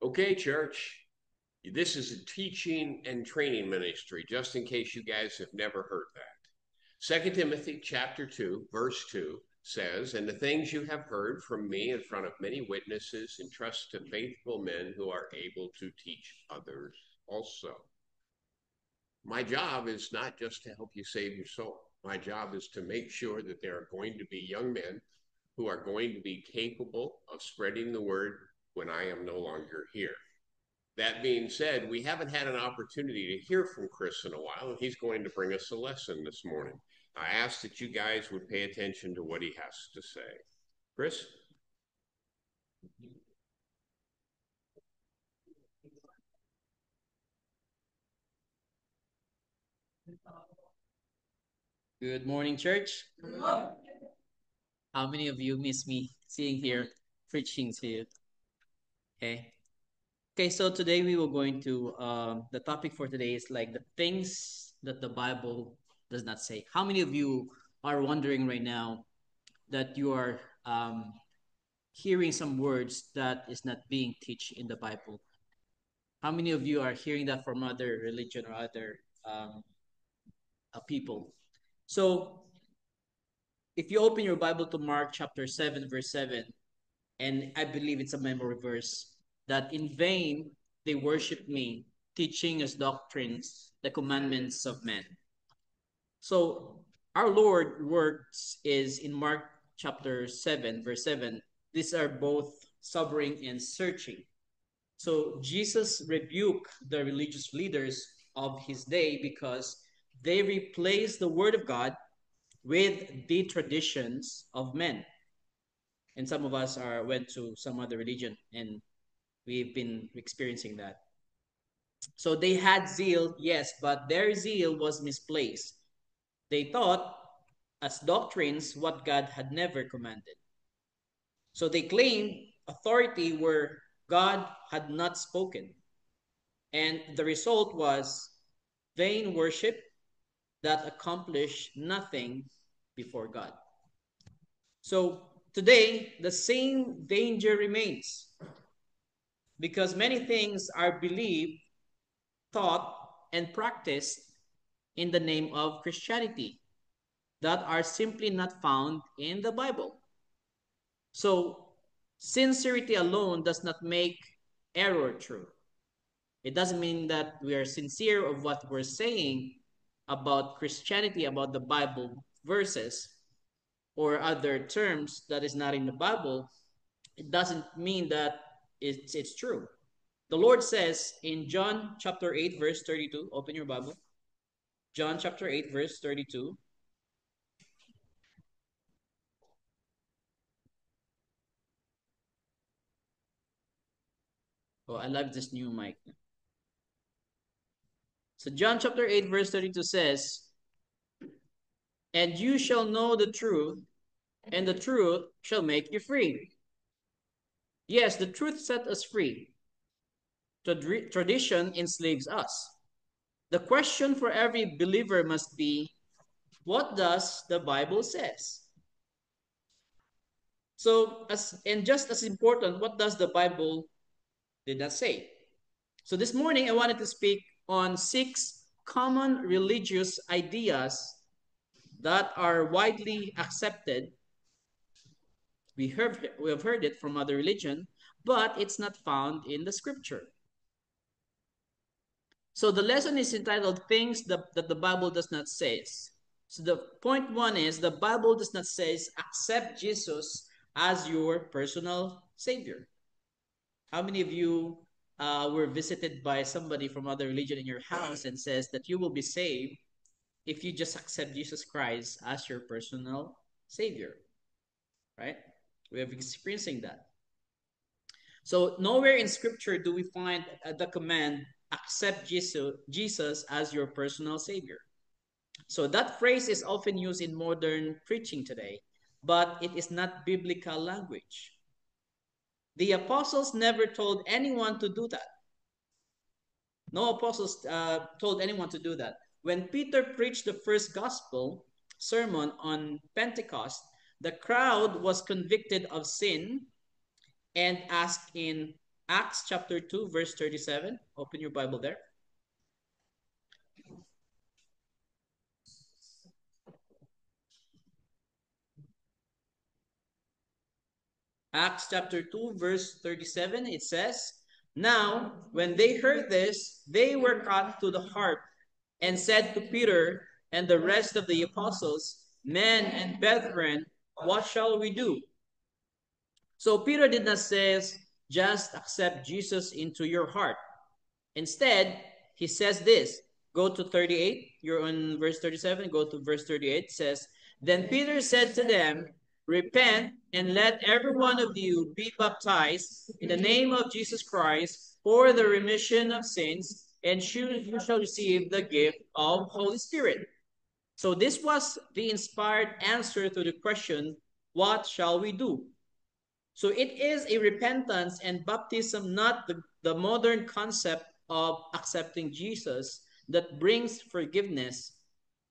Okay, church, this is a teaching and training ministry, just in case you guys have never heard that. 2 Timothy chapter 2, verse 2 says, "And the things you have heard from me in front of many witnesses, entrust to faithful men who are able to teach others also." My job is not just to help you save your soul. My job is to make sure that there are going to be young men who are going to be capable of spreading the word when I am no longer here. That being said, we haven't had an opportunity to hear from Chris in a while, and he's going to bring us a lesson this morning. I ask that you guys would pay attention to what he has to say. Chris? Good morning, church. How many of you miss me sitting here preaching to you? Okay. Okay, so today we were going to, the topic for today is like the things that the Bible does not say. How many of you are wondering right now that you are hearing some words that is not being taught in the Bible? How many of you are hearing that from other religion or other um, people? So if you open your Bible to Mark chapter 7, verse 7, and I believe it's a memory verse, that in vain they worship me, teaching as doctrines the commandments of men. So our Lord words is in Mark chapter 7, verse 7. These are both sobering and searching. So Jesus rebuked the religious leaders of his day because they replaced the word of God with the traditions of men. And some of us are went to some other religion and we've been experiencing that. So they had zeal, yes, but their zeal was misplaced. They thought as doctrines what God had never commanded. So they claimed authority where God had not spoken. And the result was vain worship that accomplished nothing before God. So today, the same danger remains because many things are believed, taught, and practiced in the name of Christianity that are simply not found in the Bible. So, sincerity alone does not make error true. It doesn't mean that we are sincere of what we're saying about Christianity, about the Bible verses or other terms that is not in the Bible. It doesn't mean that it's true. The Lord says in John chapter 8, verse 32, open your Bible. John chapter 8, verse 32. Oh, I love this new mic. So John chapter 8, verse 32 says, "And you shall know the truth, and the truth shall make you free." Yes, the truth set us free. Tradition enslaves us. The question for every believer must be, what does the Bible says? So, and just as important, what does the Bible did not say? So this morning, I wanted to speak on 6 common religious ideas that are widely accepted. We have heard it from other religion, but it's not found in the scripture. So the lesson is entitled "Things that the Bible does not say." So the point one is the Bible does not say accept Jesus as your personal savior. How many of you were visited by somebody from other religion in your house and says that you will be saved if you just accept Jesus Christ as your personal savior, right? We have experiencing that. So nowhere in scripture do we find the command accept Jesus as your personal savior. So that phrase is often used in modern preaching today, but it is not biblical language. The apostles never told anyone to do that. No apostles told anyone to do that. When Peter preached the first gospel sermon on Pentecost, the crowd was convicted of sin and asked in Acts chapter 2, verse 37. Open your Bible there. Acts chapter 2, verse 37, it says, Now, when they heard this, they were cut to the heart and said to Peter and the rest of the apostles, Men and brethren, what shall we do? So Peter did not say, just accept Jesus into your heart. Instead, he says this. Go to 38. You're on verse 37. Go to verse 38. It says, Then Peter said to them, Repent and let every one of you be baptized in the name of Jesus Christ for the remission of sins, and you shall receive the gift of Holy Spirit. So this was the inspired answer to the question, what shall we do? So it is a repentance and baptism, not the modern concept of accepting Jesus, that brings forgiveness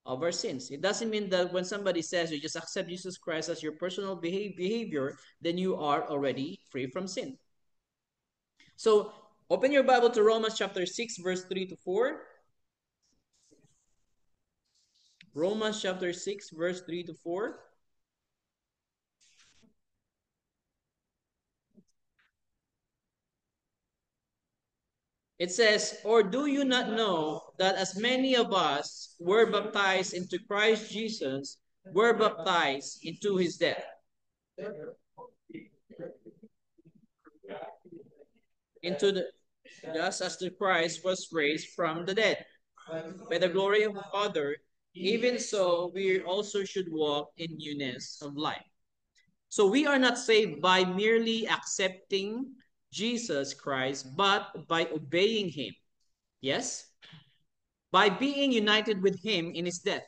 of our sins. It doesn't mean that when somebody says you just accept Jesus Christ as your personal behavior, then you are already free from sin. So open your Bible to Romans chapter 6, verse 3 to 4. Romans chapter 6, verse 3 to 4. It says, Or do you not know that as many of us were baptized into Christ Jesus, were baptized into his death? Just as the Christ was raised from the dead by the glory of the Father, even so we also should walk in newness of life. So we are not saved by merely accepting Jesus Christ, but by obeying him. Yes? By being united with him in his death,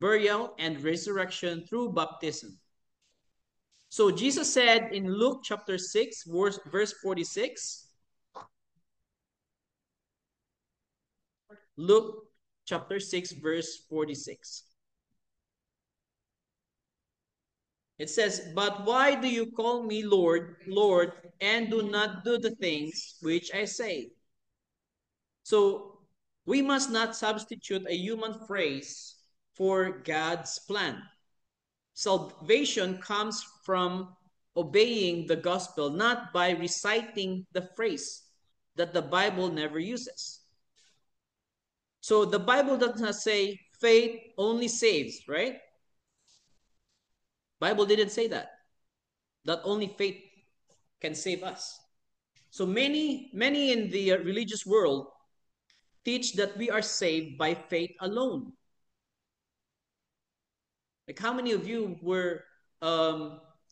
burial, and resurrection through baptism. So Jesus said in Luke chapter 6, verse 46, Luke chapter 6, verse 46. It says, But why do you call me Lord, Lord, and do not do the things which I say? So we must not substitute a human phrase for God's plan. Salvation comes from obeying the gospel, not by reciting the phrase that the Bible never uses. So the Bible does not say faith only saves, right? Bible didn't say that. That only faith can save us. So many in the religious world teach that we are saved by faith alone. Like how many of you were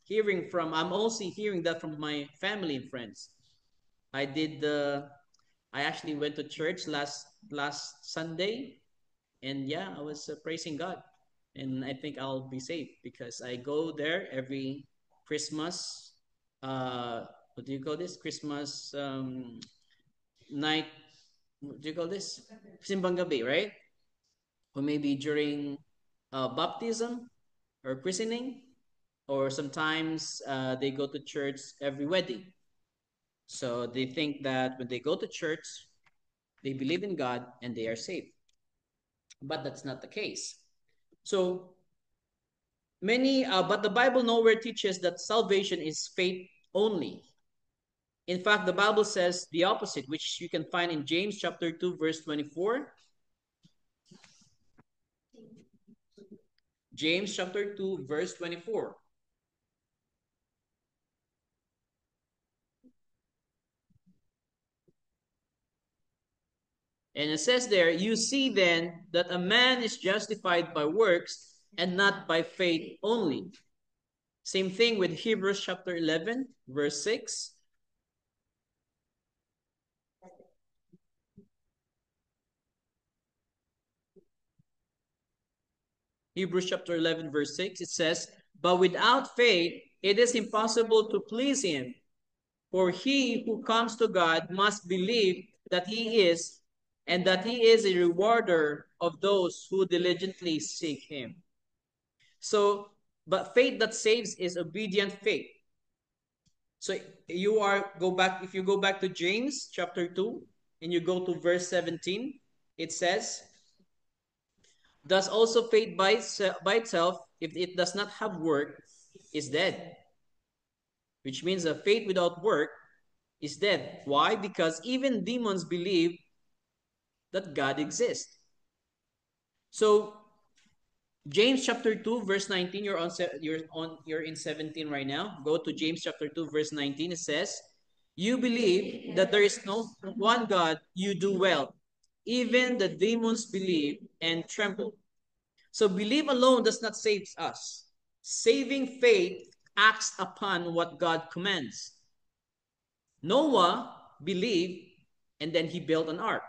hearing from, I'm also hearing that from my family and friends. I actually went to church last Sunday, and yeah, I was praising God, and I think I'll be saved because I go there every Christmas. What do you call this? Christmas night. What do you call this? Simbang gabi, right? Or maybe during baptism or christening, or sometimes they go to church every wedding. So they think that when they go to church, they believe in God and they are saved. But that's not the case. So but the Bible nowhere teaches that salvation is faith only. In fact, the Bible says the opposite, which you can find in James chapter 2, verse 24. James chapter 2, verse 24. And it says there, you see then that a man is justified by works and not by faith only. Same thing with Hebrews chapter 11, verse 6. Hebrews chapter 11, verse 6, it says, But without faith, it is impossible to please him. For he who comes to God must believe that he is, and that he is a rewarder of those who diligently seek him. So, but faith that saves is obedient faith. So if you go back to James chapter 2 and you go to verse 17, it says, thus also faith by itself, if it does not have work, is dead. Which means that faith without work is dead. Why? Because even demons believe that God exists. So James chapter 2 verse 19, you're in 17 right now. Go to James chapter 2 verse 19. It says, you believe that there is no one God, you do well. Even the demons believe and tremble. So belief alone does not save us. Saving faith acts upon what God commands. Noah believed and then he built an ark.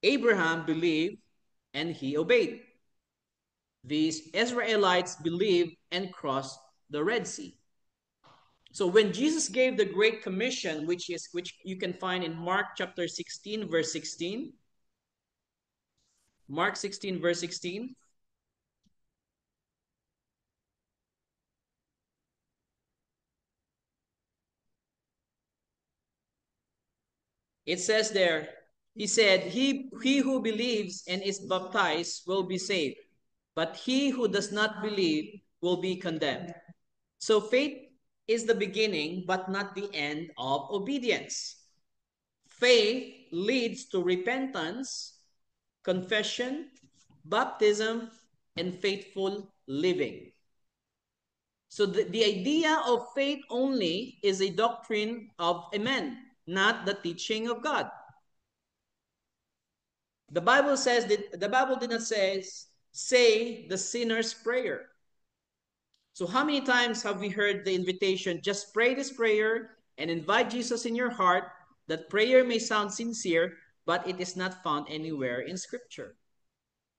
Abraham believed and he obeyed. These Israelites believed and crossed the Red Sea. So when Jesus gave the Great Commission, which you can find in Mark chapter 16, verse 16. Mark 16, verse 16. It says there, he said, he who believes and is baptized will be saved, but he who does not believe will be condemned. So faith is the beginning, but not the end of obedience. Faith leads to repentance, confession, baptism, and faithful living. So the idea of faith only is a doctrine of a man, not the teaching of God. The Bible says that the Bible did not say the sinner's prayer. So how many times have we heard the invitation, just pray this prayer and invite Jesus in your heart? That prayer may sound sincere, but it is not found anywhere in Scripture.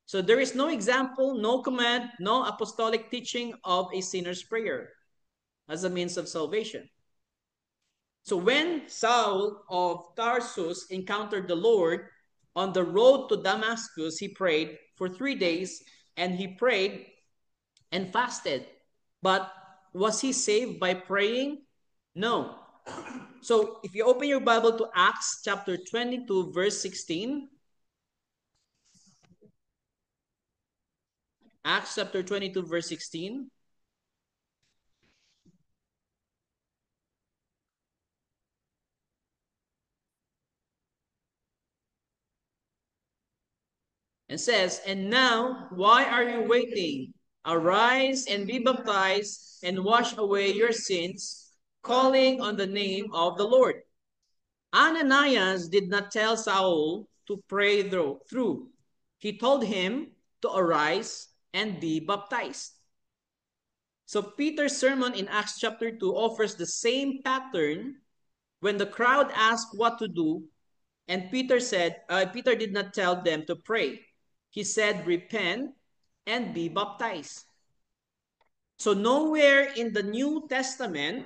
So there is no example, no command, no apostolic teaching of a sinner's prayer as a means of salvation. So when Saul of Tarsus encountered the Lord on the road to Damascus, he prayed for 3 days and he prayed and fasted. But was he saved by praying? No. So if you open your Bible to Acts chapter 22, verse 16. Acts chapter 22, verse 16. And says, and now, why are you waiting? Arise and be baptized and wash away your sins, calling on the name of the Lord. Ananias did not tell Saul to pray through. He told him to arise and be baptized. So Peter's sermon in Acts chapter 2 offers the same pattern when the crowd asked what to do, and Peter did not tell them to pray. He said, repent and be baptized. So nowhere in the New Testament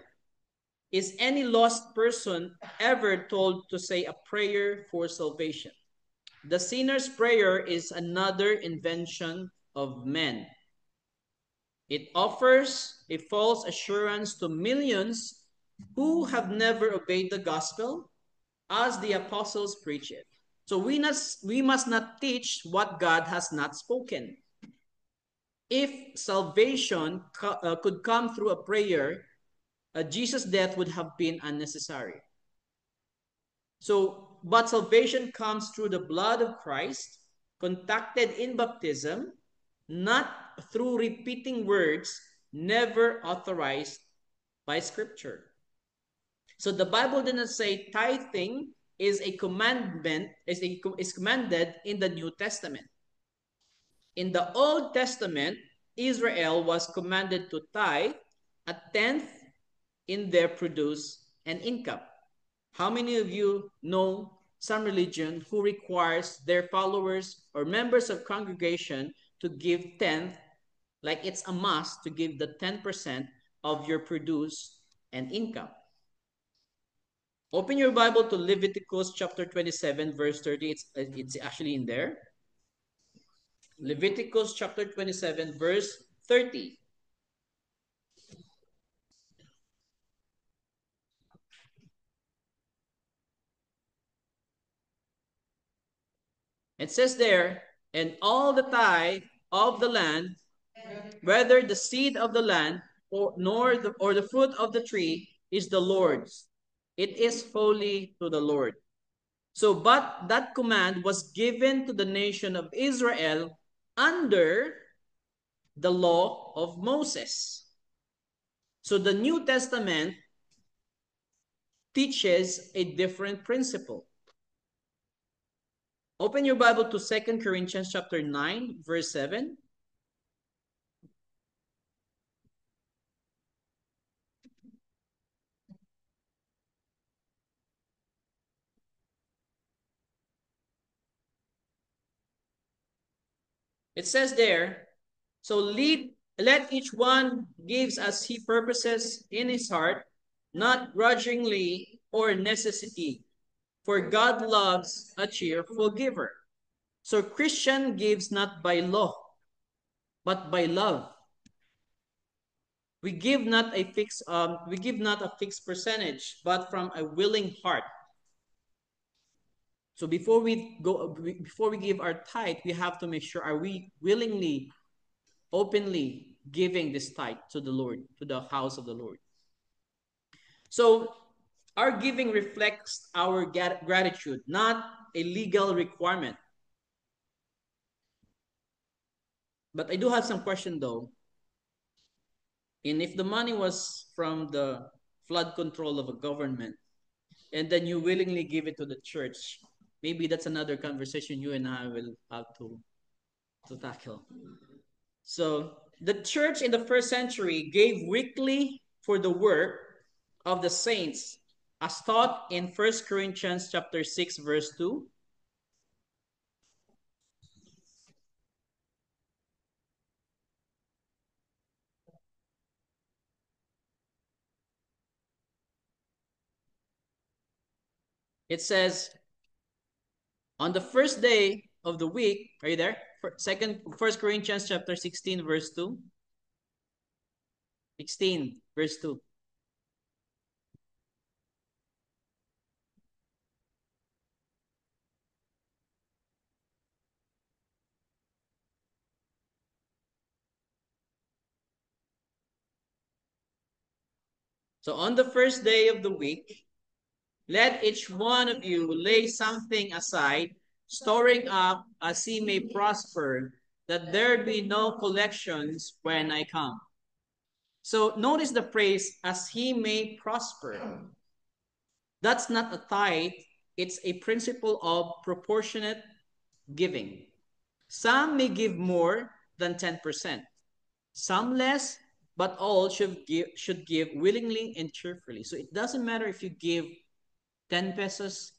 is any lost person ever told to say a prayer for salvation. The sinner's prayer is another invention of men. It offers a false assurance to millions who have never obeyed the gospel as the apostles preach it. So we must not teach what God has not spoken. If salvation could come through a prayer, Jesus' death would have been unnecessary. So, but salvation comes through the blood of Christ, contacted in baptism, not through repeating words never authorized by Scripture. So the Bible did not say tithing is a commandment, is commanded in the New Testament. In the Old Testament, Israel was commanded to tithe a tenth in their produce and income. How many of you know some religion who requires their followers or members of congregation to give tenth, like it's a must to give the 10% of your produce and income? Open your Bible to Leviticus chapter 27, verse 30. It's actually in there. Leviticus chapter 27, verse 30. It says there, and all the tithe of the land, whether the seed of the land or the fruit of the tree, is the Lord's. It is holy to the Lord. So, but that command was given to the nation of Israel under the law of Moses. So the New Testament teaches a different principle. Open your Bible to 2 Corinthians chapter 9, verse 7. It says there, so let each one gives as he purposes in his heart, not grudgingly or necessity, for God loves a cheerful giver. So Christian gives not by law, but by love. We give not a fixed percentage, but from a willing heart. So before we give our tithe, we have to make sure, are we willingly, openly giving this tithe to the Lord, to the house of the Lord? So our giving reflects our gratitude, not a legal requirement. But I do have some question though. And if the money was from the flood control of a government, and then you willingly give it to the church, maybe that's another conversation you and I will have to tackle. So the church in the first century gave weekly for the work of the saints, as taught in 1 Corinthians chapter 6, verse 2. It says, on the first day of the week, are you there? First Corinthians chapter 16, verse 2. 16, verse 2. So on the first day of the week, let each one of you lay something aside, storing up as he may prosper, that there be no collections when I come. So notice the phrase, as he may prosper. That's not a tithe, it's a principle of proportionate giving. Some may give more than 10%, some less, but all should give willingly and cheerfully. So it doesn't matter if you give 10 pesos,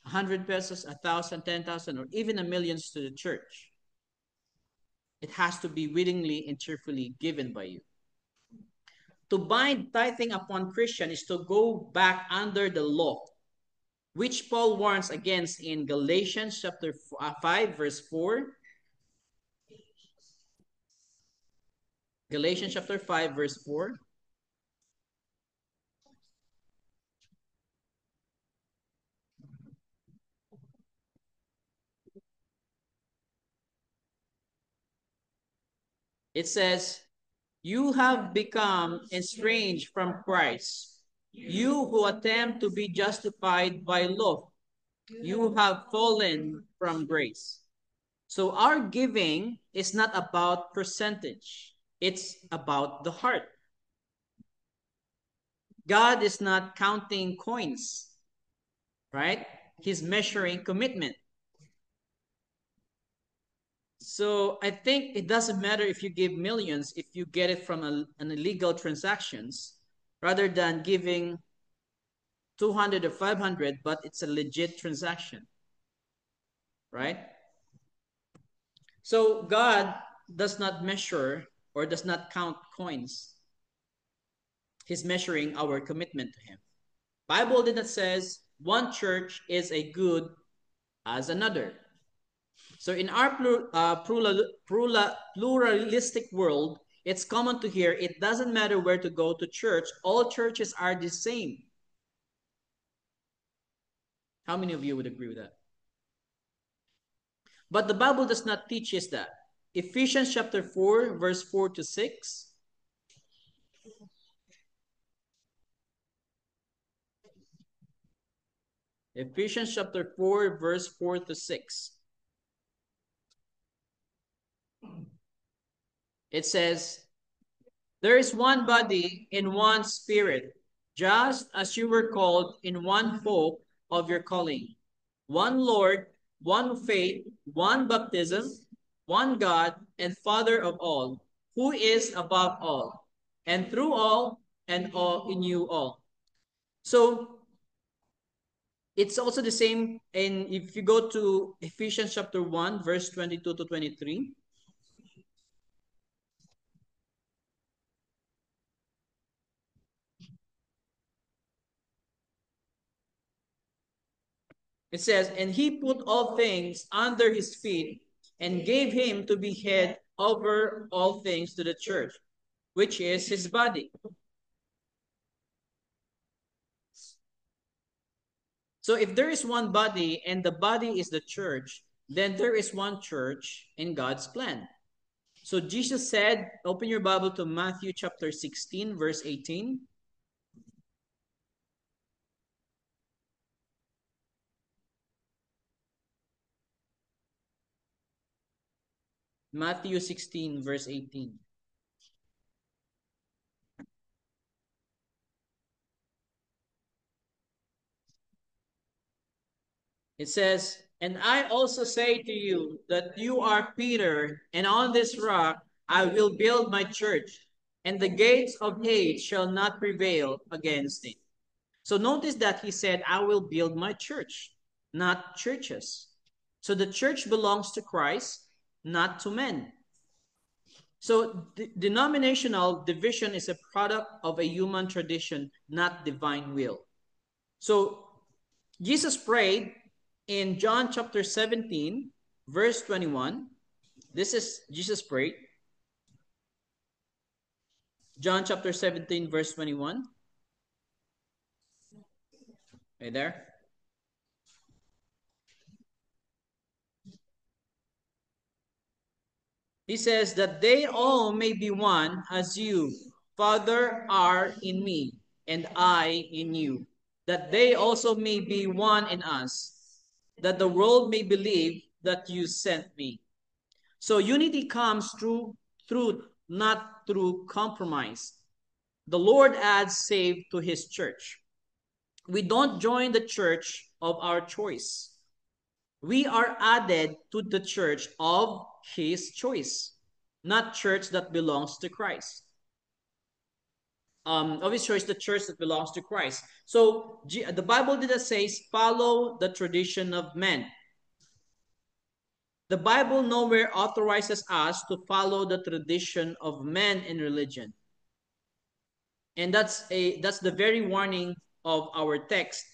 100 pesos, 1,000, 10,000, or even a millions to the church. It has to be willingly and cheerfully given by you. To bind tithing upon Christian is to go back under the law, which Paul warns against in Galatians chapter 5, verse 4. Galatians chapter 5, verse 4. It says, you have become estranged from Christ. You who attempt to be justified by law, you have fallen from grace. So our giving is not about percentage. It's about the heart. God is not counting coins, right? He's measuring commitment. So I think it doesn't matter if you give millions, if you get it from an illegal transactions, rather than giving 200 or 500, but it's a legit transaction, right? So God does not measure or does not count coins. He's measuring our commitment to Him. Bible did not says one church is as good as another. So in our pluralistic world, it's common to hear it doesn't matter where to go to church. All churches are the same. How many of you would agree with that? But the Bible does not teach us that. Ephesians chapter 4, verse 4 to 6. Ephesians chapter 4, verse 4 to 6. It says, there is one body and one spirit, just as you were called in one hope of your calling. One Lord, one faith, one baptism, one God and Father of all, who is above all, and through all, and all in you all. So it's also the same in if you go to Ephesians chapter 1, verse 22 to 23. It says, and he put all things under his feet and gave him to be head over all things to the church, which is his body. So if there is one body and the body is the church, then there is one church in God's plan. So Jesus said, open your Bible to Matthew chapter 16, verse 18. Matthew 16, verse 18. It says, and I also say to you that you are Peter, and on this rock I will build my church, and the gates of hate shall not prevail against it. So notice that he said, I will build my church, not churches. So the church belongs to Christ, not to men. So denominational division is a product of a human tradition, not divine will. So Jesus prayed in John chapter 17, verse 21. This is Jesus prayed. John chapter 17, verse 21. Right there. He says that they all may be one as you, Father, are in me, and I in you, that they also may be one in us, that the world may believe that you sent me. So unity comes through truth, not through compromise. The Lord adds save to his church. We don't join the church of our choice. We are added to the church of his choice, not church that belongs to Christ. Of his choice, the church that belongs to Christ. So the Bible did not say follow the tradition of men. The Bible nowhere authorizes us to follow the tradition of men in religion. And that's the very warning of our text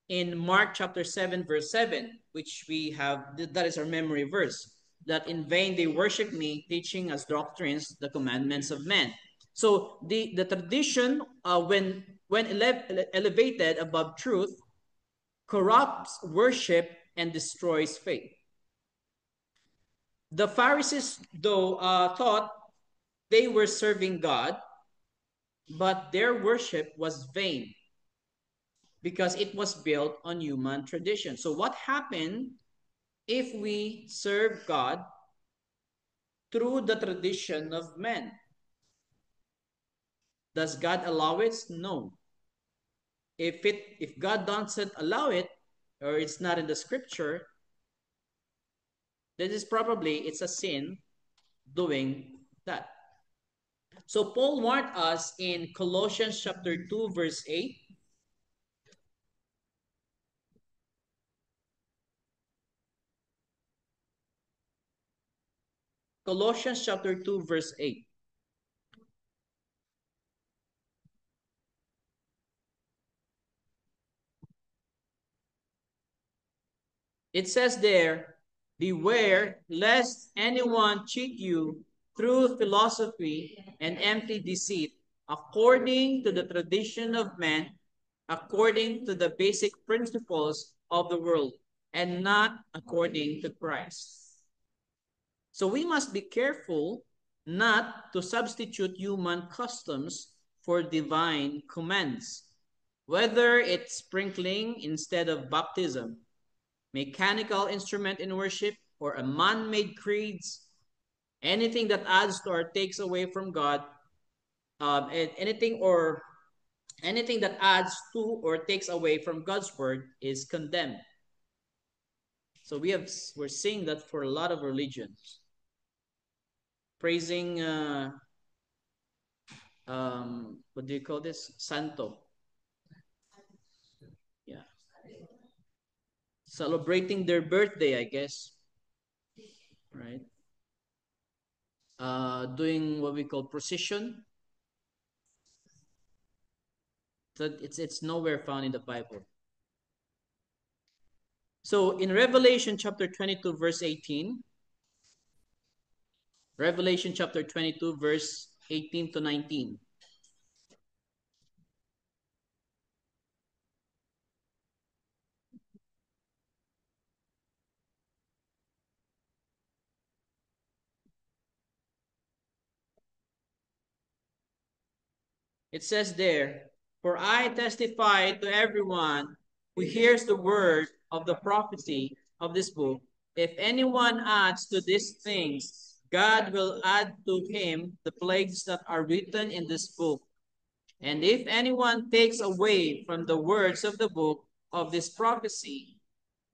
in Mark chapter 7, verse 7, which we have, that is our memory verse, that in vain they worship me, teaching as doctrines the commandments of men. So the tradition, when elevated above truth, corrupts worship and destroys faith. The Pharisees, though, thought they were serving God, but their worship was vain because it was built on human tradition. So what happened if we serve God through the tradition of men? Does God allow it? No. If God doesn't allow it, or it's not in the scripture, then it's a sin doing that. So Paul warned us in Colossians chapter 2, verse 8. Colossians chapter 2, verse 8. It says there, beware lest anyone cheat you through philosophy and empty deceit, according to the tradition of men, according to the basic principles of the world, and not according to Christ. So we must be careful not to substitute human customs for divine commands, whether it's sprinkling instead of baptism, mechanical instrument in worship, or a man-made creeds, anything that adds to or takes away from God, and anything that adds to or takes away from God's word is condemned. So we're seeing that for a lot of religions, praising what do you call this? Santo. Yeah. Celebrating their birthday, I guess. Right? Doing what we call procession. That it's nowhere found in the Bible. So in Revelation chapter 22, verse 18, Revelation chapter 22, verse 18 to 19. It says there, "For I testify to everyone who hears the word of the prophecy of this book, if anyone adds to these things, God will add to him the plagues that are written in this book. And if anyone takes away from the words of the book of this prophecy,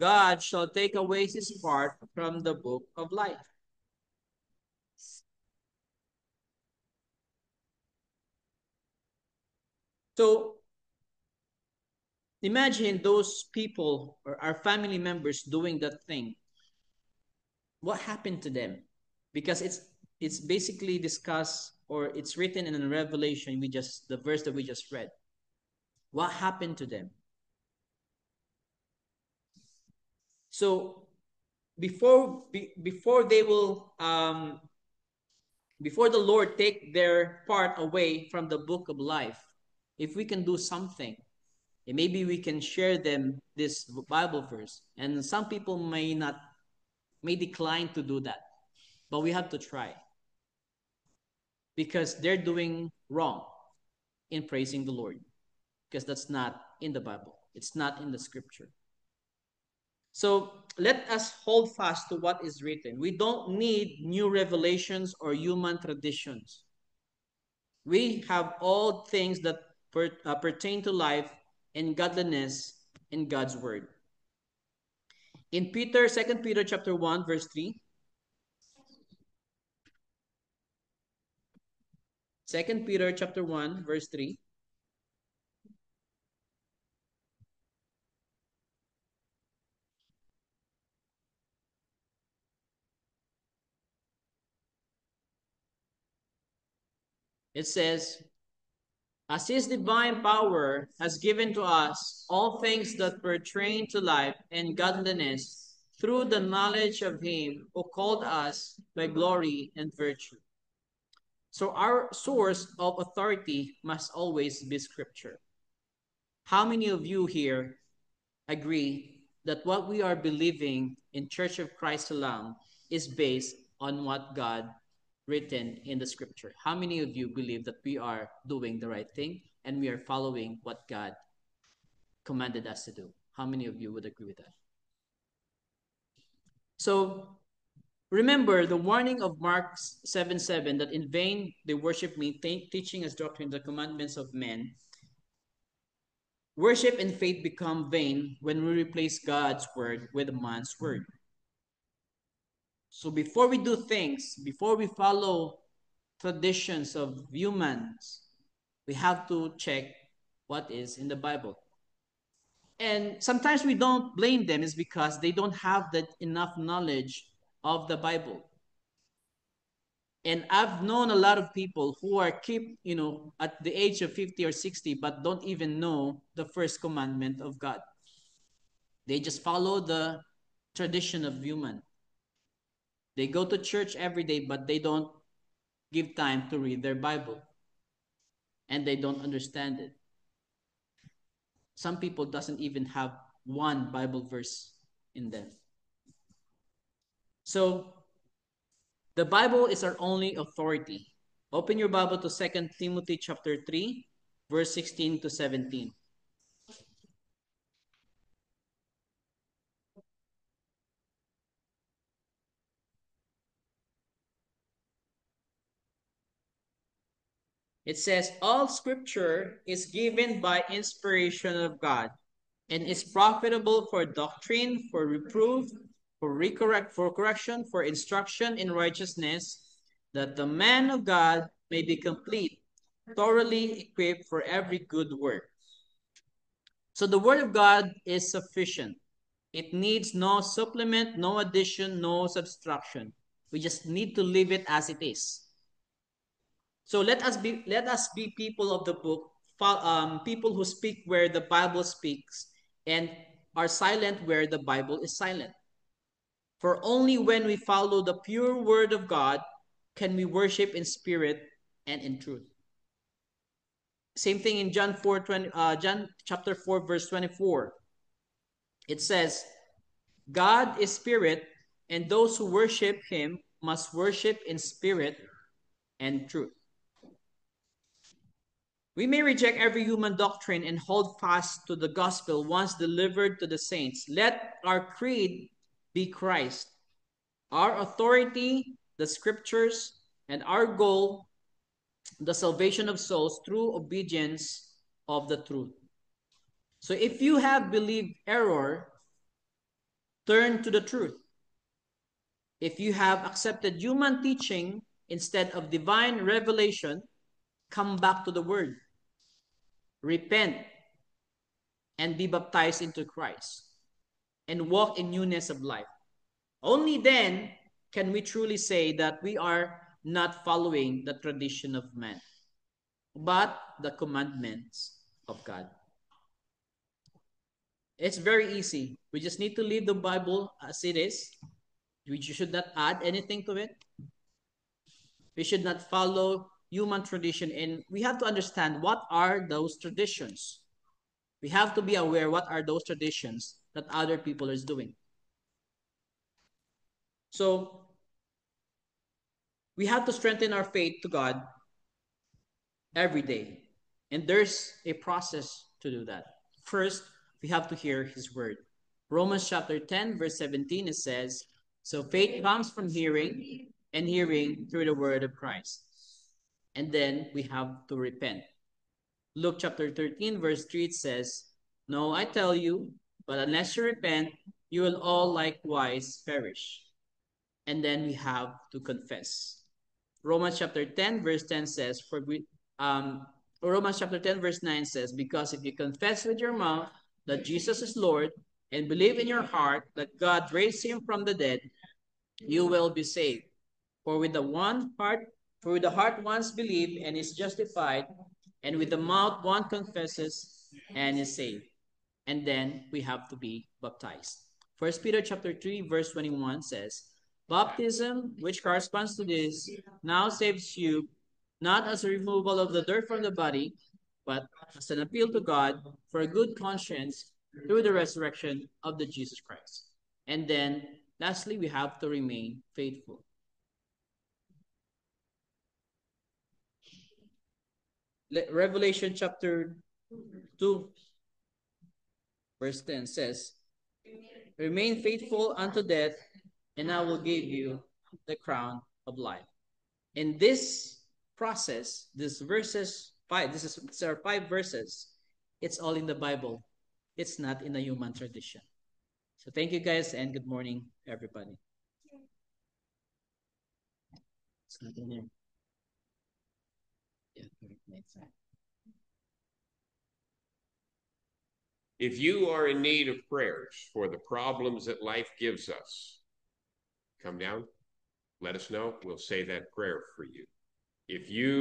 God shall take away his part from the book of life." So imagine those people or our family members doing that thing. What happened to them? Because it's basically discussed or it's written in a Revelation, the verse that we just read. What happened to them? So before they will before the Lord take their part away from the book of life, if we can do something, and maybe we can share them this Bible verse. And some people may decline to do that, but we have to try because they're doing wrong in praising the Lord, because that's not in the Bible. It's not in the scripture. So let us hold fast to what is written. We don't need new revelations or human traditions. We have all things that pertain to life and godliness in God's word. In 2 Peter chapter 1, verse 3. 2 Peter chapter 1, verse 3. It says, "As his divine power has given to us all things that pertain to life and godliness through the knowledge of him who called us by glory and virtue." So our source of authority must always be scripture. How many of you here agree that what we are believing in Church of Christ Salam is based on what God written in the scripture? How many of you believe that we are doing the right thing and we are following what God commanded us to do? How many of you would agree with that? So remember the warning of Mark 7:7 that in vain they worship me, teaching as doctrine the commandments of men. Worship and faith become vain when we replace God's word with man's word. So before we do things, before we follow traditions of humans, we have to check what is in the Bible. And sometimes we don't blame them, is because they don't have that enough knowledge of the Bible. And I've known a lot of people who are at the age of 50 or 60, but don't even know the first commandment of God. They just follow the tradition of human. They go to church every day, but they don't give time to read their Bible. And they don't understand it. Some people doesn't even have one Bible verse in them. So The Bible is our only authority. Open your Bible to 2 Timothy chapter 3, verse 16 to 17. It says, all scripture is given by inspiration of God and is profitable for doctrine, for reproof, for correction, for instruction in righteousness, that the man of God may be complete, thoroughly equipped for every good work. So the word of God is sufficient. It needs no supplement, no addition, no subtraction. We just need to leave it as it is. So let us be people of the book, people who speak where the Bible speaks and are silent where the Bible is silent. For only when we follow the pure word of God can we worship in spirit and in truth. Same thing in John chapter 4 verse 24. It says, God is spirit, and those who worship him must worship in spirit and truth. We may reject every human doctrine and hold fast to the gospel once delivered to the saints. Let our creed be Christ, our authority, the scriptures, and our goal, the salvation of souls through obedience of the truth. So if you have believed error, turn to the truth. If you have accepted human teaching instead of divine revelation, come back to the word. Repent and be baptized into Christ and walk in newness of life. Only then can we truly say that we are not following the tradition of man, but the commandments of God. It's very easy. We just need to leave the Bible as it is. We should not add anything to it. We should not follow human tradition, and we have to understand what are those traditions. We have to be aware what are those traditions that other people is doing. So we have to strengthen our faith to God every day. And there's a process to do that. First, we have to hear his word. Romans chapter 10, verse 17, it says, so faith comes from hearing, and hearing through the word of Christ. And then we have to repent. Luke chapter 13, verse 3, it says, no, I tell you, but unless you repent, you will all likewise perish. And then we have to confess. Romans chapter 10, verse 10 says, Romans chapter 10, verse 9 says, because if you confess with your mouth that Jesus is Lord and believe in your heart that God raised him from the dead, you will be saved. For with the heart one believes and is justified, and with the mouth one confesses and is saved. And then we have to be baptized. 1 Peter chapter 3, verse 21 says, baptism, which corresponds to this, now saves you, not as a removal of the dirt from the body, but as an appeal to God for a good conscience through the resurrection of the Jesus Christ. And then, lastly, we have to remain faithful. Revelation chapter 2, verse 10 says, remain faithful unto death, and I will give you the crown of life. In this process, there are 5 verses. It's all in the Bible. It's not in the human tradition. So thank you guys, and good morning, everybody. It's not in here. Yeah, if you are in need of prayers for the problems that life gives us, come down, let us know. We'll say that prayer for you. If you